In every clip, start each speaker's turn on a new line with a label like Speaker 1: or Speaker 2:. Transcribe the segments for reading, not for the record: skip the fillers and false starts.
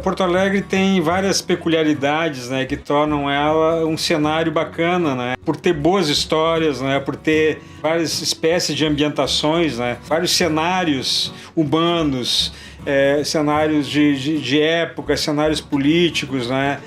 Speaker 1: Porto Alegre tem várias peculiaridades, né, que tornam ela um cenário bacana, né, por ter boas histórias, né, por ter várias espécies de ambientações, né, vários cenários humanos, cenários de época, cenários políticos, né,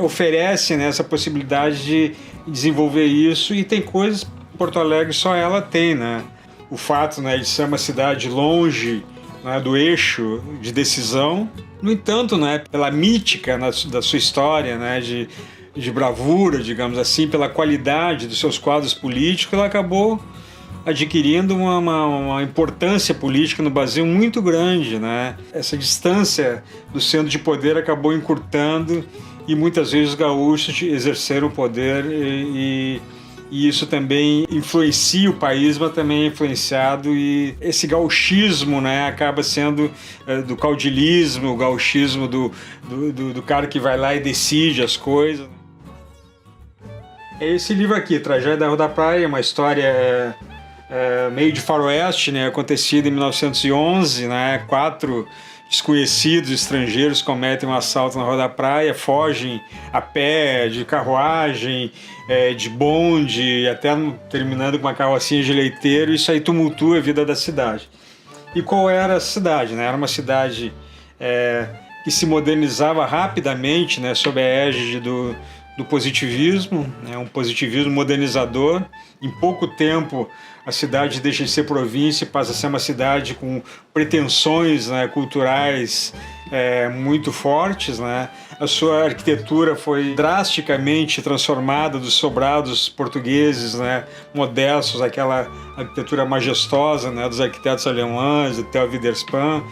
Speaker 1: oferece, né, essa possibilidade de desenvolver isso, e tem coisas que Porto Alegre só ela tem, né, o fato, né, de ser uma cidade longe, né, do eixo de decisão. No entanto, né, pela mítica da sua história, né, de bravura, digamos assim, pela qualidade dos seus quadros políticos, ela acabou adquirindo uma importância política no Brasil muito grande, né? Essa distância do centro de poder acabou encurtando, e muitas vezes os gaúchos exerceram o poder, e isso também influencia o país, mas também é influenciado, e esse gauchismo, né, acaba sendo do caudilismo, o gauchismo do cara que vai lá e decide as coisas. Esse livro aqui, Tragédia da Rua da Praia, é uma história meio de faroeste, né, acontecida em 1911, né, 4 desconhecidos estrangeiros cometem um assalto na Rua da Praia, fogem a pé, de carruagem, de bonde, até terminando com uma carrocinha de leiteiro. Isso aí tumultua a vida da cidade. E qual era a cidade, né? Era uma cidade que se modernizava rapidamente, né, sob a égide do positivismo, né, um positivismo modernizador. Em pouco tempo, a cidade deixa de ser província e passa a ser uma cidade com pretensões, né, culturais muito fortes, né? A sua arquitetura foi drasticamente transformada dos sobrados portugueses, né, modestos, aquela arquitetura majestosa, né, dos arquitetos alemães, do Theo Widerspan,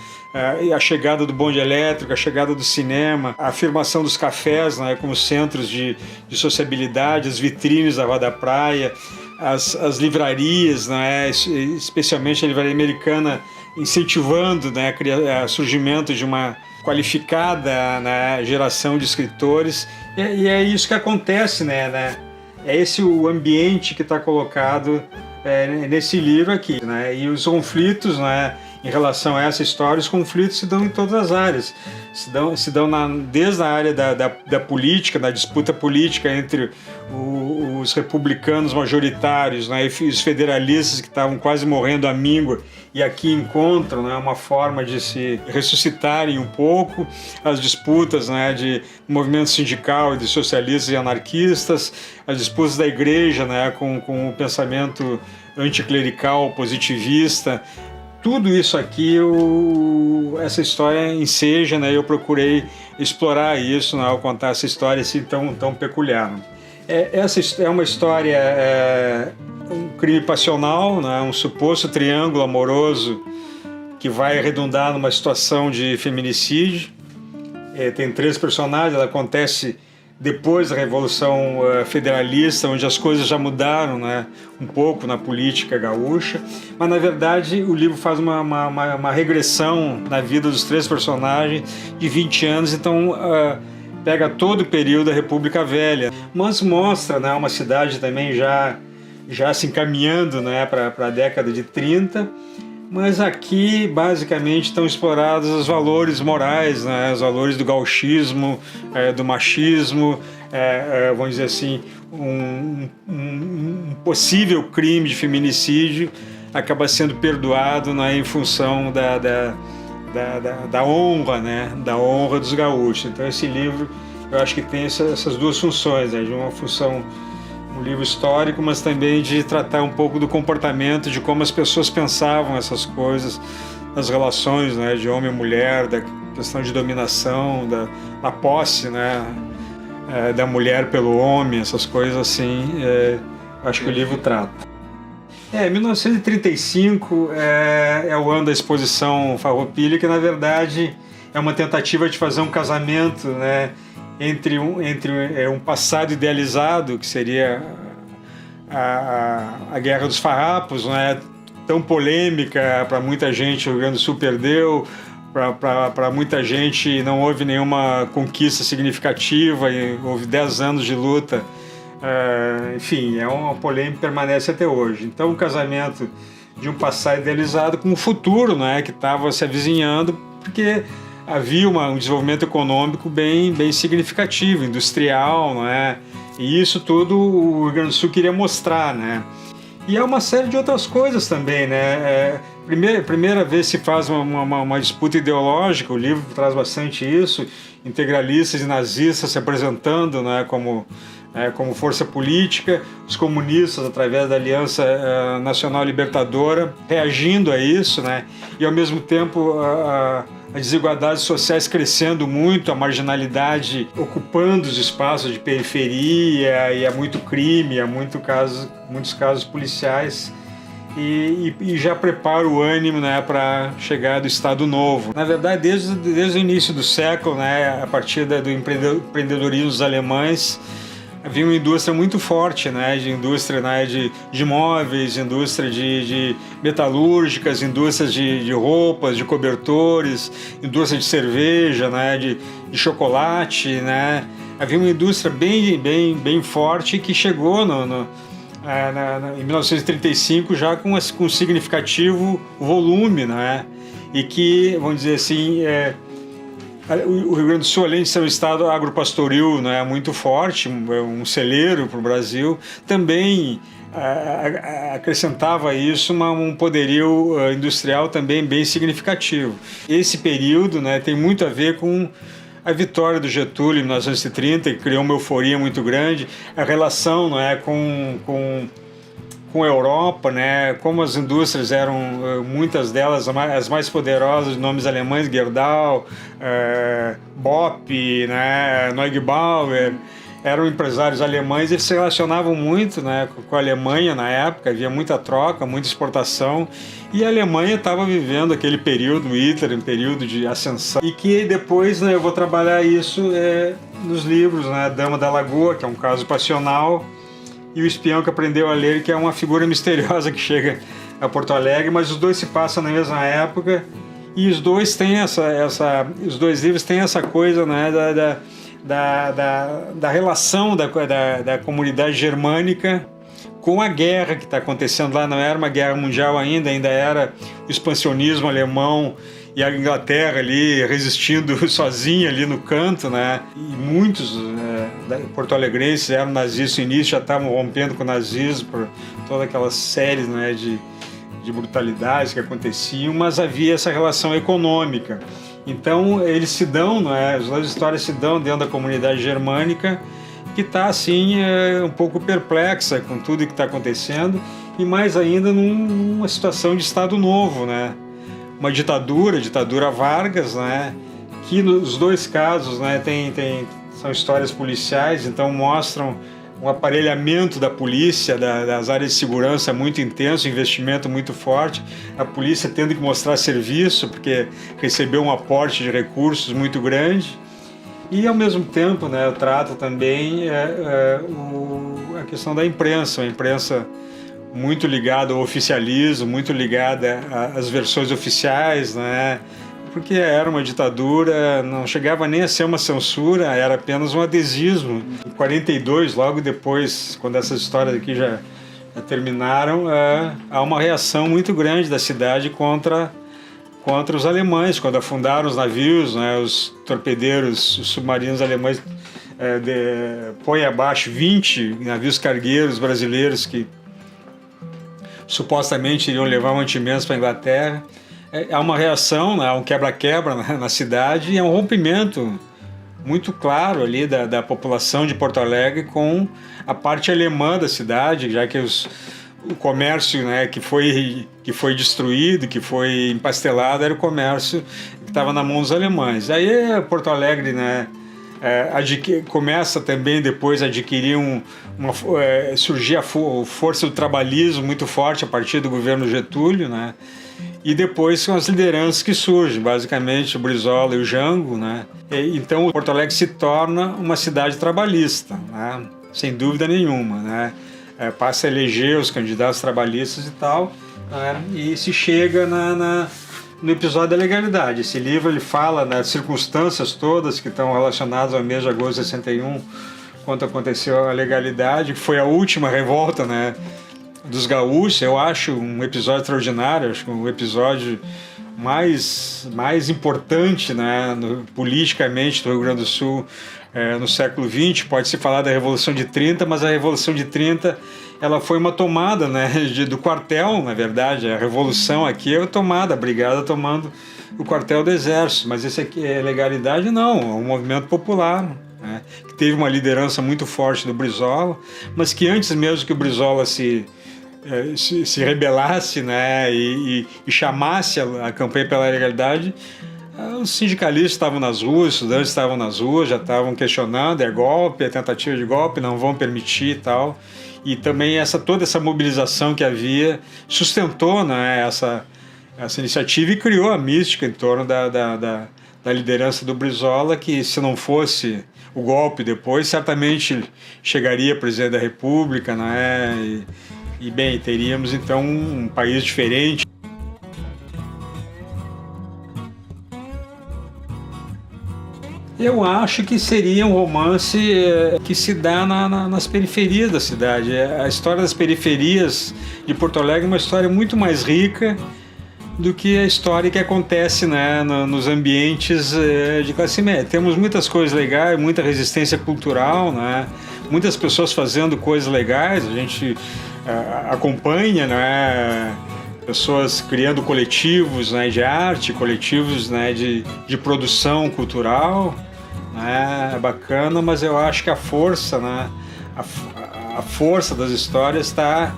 Speaker 1: e a chegada do bonde elétrico, a chegada do cinema, a afirmação dos cafés, né, como centros de sociabilidade, as vitrines da Rua da Praia, as livrarias, né, especialmente a livraria americana, incentivando, né, o surgimento de uma qualificada, né, geração de escritores. E é isso que acontece, né? É esse o ambiente que está colocado nesse livro aqui, né? E os conflitos, né, em relação a essa história, os conflitos se dão em todas as áreas. Se dão desde a área da política, da disputa política entre os republicanos majoritários, né, e os federalistas que estavam quase morrendo à míngua, e aqui encontram, né, uma forma de se ressuscitarem um pouco, as disputas, né, de movimento sindical, de socialistas e anarquistas, as disputas da igreja, né, com o pensamento anticlerical, positivista. Tudo isso aqui, essa história enseja, né? Eu procurei explorar isso, né, ao contar essa história assim tão peculiar. Essa é uma história, um crime passional, né, um suposto triângulo amoroso que vai redundar numa situação de feminicídio. Tem 3 personagens, ela acontece depois da Revolução Federalista, onde as coisas já mudaram, né, um pouco na política gaúcha, mas na verdade o livro faz uma regressão na vida dos 3 personagens de 20 anos, então pega todo o período da República Velha, mas mostra, né, uma cidade também já se encaminhando, né, para a década de 30, mas aqui basicamente estão explorados os valores morais, né, os valores do gauchismo, do machismo, vamos dizer assim, um possível crime de feminicídio acaba sendo perdoado, né, em função da honra, né, da honra dos gaúchos. Então esse livro, eu acho que tem essas 2 funções, né, de uma função, um livro histórico, mas também de tratar um pouco do comportamento, de como as pessoas pensavam essas coisas, das relações, né, de homem e mulher, da questão de dominação, da posse, né, da mulher pelo homem, essas coisas assim, acho que o livro trata. 1935 é o ano da exposição Farroupilha, que na verdade é uma tentativa de fazer um casamento, né, entre um passado idealizado, que seria a Guerra dos Farrapos, né, tão polêmica, para muita gente o Rio Grande do Sul perdeu, para muita gente não houve nenhuma conquista significativa, e houve 10 anos de luta, enfim, é uma polêmica que permanece até hoje. Então, o casamento de um passado idealizado com o futuro, né, que estava se avizinhando, porque havia um desenvolvimento econômico bem significativo, industrial, não é? E isso tudo o Rio Grande do Sul queria mostrar, né? E há uma série de outras coisas também, né? Primeira vez se faz uma disputa ideológica, o livro traz bastante isso, integralistas e nazistas se apresentando, né, como força política, os comunistas, através da Aliança Nacional Libertadora, reagindo a isso, né? E ao mesmo tempo as desigualdades sociais crescendo muito, a marginalidade ocupando os espaços de periferia, e há muito crime, há muitos casos policiais, e já prepara o ânimo, né, para a chegada do Estado Novo. Na verdade, desde o início do século, né, a partir do empreendedorismo dos alemães, havia uma indústria muito forte, né, indústria, né, de móveis, indústria de metalúrgicas, indústrias de roupas, de cobertores, indústria de cerveja, né, de chocolate, né. Havia uma indústria bem forte que chegou em 1935 já com significativo volume, né, e que, vamos dizer assim, o Rio Grande do Sul, além de ser um estado agropastoril, né, muito forte, um celeiro para o Brasil, também acrescentava isso um poderio industrial também bem significativo. Esse período, né, tem muito a ver com a vitória do Getúlio em 1930, que criou uma euforia muito grande, a relação, né, com a Europa, né, como as indústrias eram, muitas delas, as mais poderosas, de nomes alemães, Gerdau, Bopp, né, Neugebauer, eram empresários alemães, eles se relacionavam muito, né, com a Alemanha na época, havia muita troca, muita exportação, e a Alemanha estava vivendo aquele período, Hitler, um período de ascensão, e que depois, né, eu vou trabalhar isso nos livros, né, Dama da Lagoa, que é um caso passional, e o Espião que Aprendeu a Ler, que é uma figura misteriosa que chega a Porto Alegre, mas os dois se passam na mesma época, e os dois têm os dois livros têm essa coisa, né, da relação da comunidade germânica com a guerra que está acontecendo lá. Não era uma guerra mundial ainda era o expansionismo alemão e a Inglaterra ali resistindo sozinha ali no canto, né? E muitos porto-alegrenses eram nazistas no início, já estavam rompendo com o nazismo por todas aquelas séries, né, de brutalidades que aconteciam, mas havia essa relação econômica. Então eles se dão, né, as duas histórias se dão dentro da comunidade germânica, que está assim um pouco perplexa com tudo que está acontecendo, e mais ainda numa situação de Estado Novo, né? Uma ditadura Vargas, né? Que nos dois casos, né, são histórias policiais, então mostram um aparelhamento da polícia, das áreas de segurança muito intenso, investimento muito forte, a polícia tendo que mostrar serviço porque recebeu um aporte de recursos muito grande. E ao mesmo tempo, né, eu trato também a questão da imprensa, uma imprensa muito ligada ao oficialismo, muito ligada às versões oficiais, né? Porque era uma ditadura, não chegava nem a ser uma censura, era apenas um adesismo. Em 42, logo depois, quando essas histórias aqui já terminaram, há uma reação muito grande da cidade contra os alemães, quando afundaram os navios, né, os torpedeiros, os submarinos alemães põem abaixo 20 navios cargueiros brasileiros que supostamente iriam levar mantimentos para a Inglaterra. Há uma reação, né, há um quebra-quebra na cidade, e há um rompimento muito claro ali da população de Porto Alegre com a parte alemã da cidade, já que o comércio, né, que foi destruído, que foi empastelado, era o comércio que estava na mão dos alemães. Aí Porto Alegre, né, começa também depois a adquirir surgir a força do trabalhismo muito forte a partir do governo Getúlio, né? E depois são as lideranças que surgem, basicamente o Brizola e o Jango, né? Então Porto Alegre se torna uma cidade trabalhista, né? Sem dúvida nenhuma, né? Passa a eleger os candidatos trabalhistas e tal, né? E se chega no episódio da legalidade. Esse livro ele fala das circunstâncias todas que estão relacionadas ao mês de agosto de 61, quando aconteceu a legalidade, que foi a última revolta, né, dos gaúchos. Eu acho um episódio extraordinário, acho um episódio mais importante, né, politicamente do Rio Grande do Sul no século XX. Pode-se falar da Revolução de 30, mas a Revolução de 30 ela foi uma tomada, né, do quartel, na verdade. A Revolução aqui é a tomada, a brigada tomando o quartel do Exército, mas esse aqui é legalidade? Não, é um movimento popular, né, que teve uma liderança muito forte do Brizola, mas que antes mesmo que o Brizola se rebelasse, né, e chamasse a campanha pela legalidade, os sindicalistas estavam nas ruas, os estudantes estavam nas ruas, já estavam questionando, é golpe, é tentativa de golpe, não vão permitir e tal. E também toda essa mobilização que havia sustentou, né, essa iniciativa e criou a mística em torno da liderança do Brizola, que se não fosse o golpe depois, certamente chegaria presidente da República, né, e bem, teríamos então um país diferente. Eu acho que seria um romance que se dá nas periferias da cidade. A história das periferias de Porto Alegre é uma história muito mais rica do que a história que acontece, né, nos ambientes de classe média. Temos muitas coisas legais, muita resistência cultural, né, muitas pessoas fazendo coisas legais, a gente acompanha, né, pessoas criando coletivos, né, de arte, coletivos, né, de produção cultural. É bacana, mas eu acho que a força, né, a força das histórias está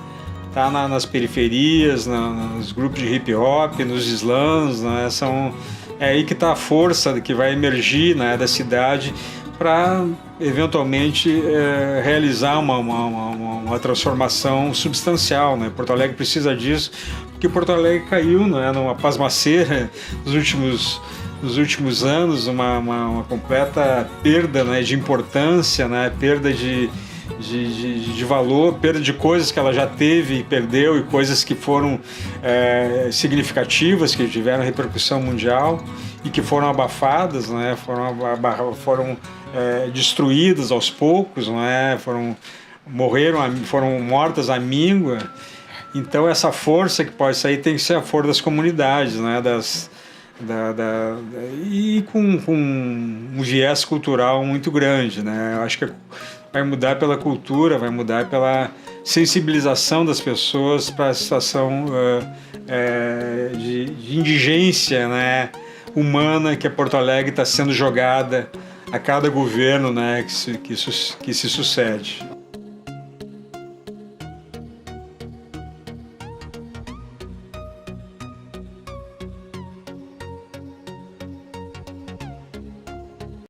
Speaker 1: nas periferias, nos grupos de hip hop, nos slams, né, é aí que está a força que vai emergir, né, da cidade para eventualmente realizar uma transformação substancial, né? Porto Alegre precisa disso, porque Porto Alegre caiu, né, numa pasmaceira nos últimos anos, uma completa perda, né, de importância, né, perda de valor, perda de coisas que ela já teve e perdeu, e coisas que foram significativas, que tiveram repercussão mundial e que foram abafadas, né, foram destruídas aos poucos, né, foram mortas à míngua. Então essa força que pode sair tem que ser a força das comunidades, né, e com um viés cultural muito grande, né? Eu acho que vai mudar pela cultura, vai mudar pela sensibilização das pessoas para a situação de indigência, né, humana que a Porto Alegre está sendo jogada a cada governo, né, que se sucede.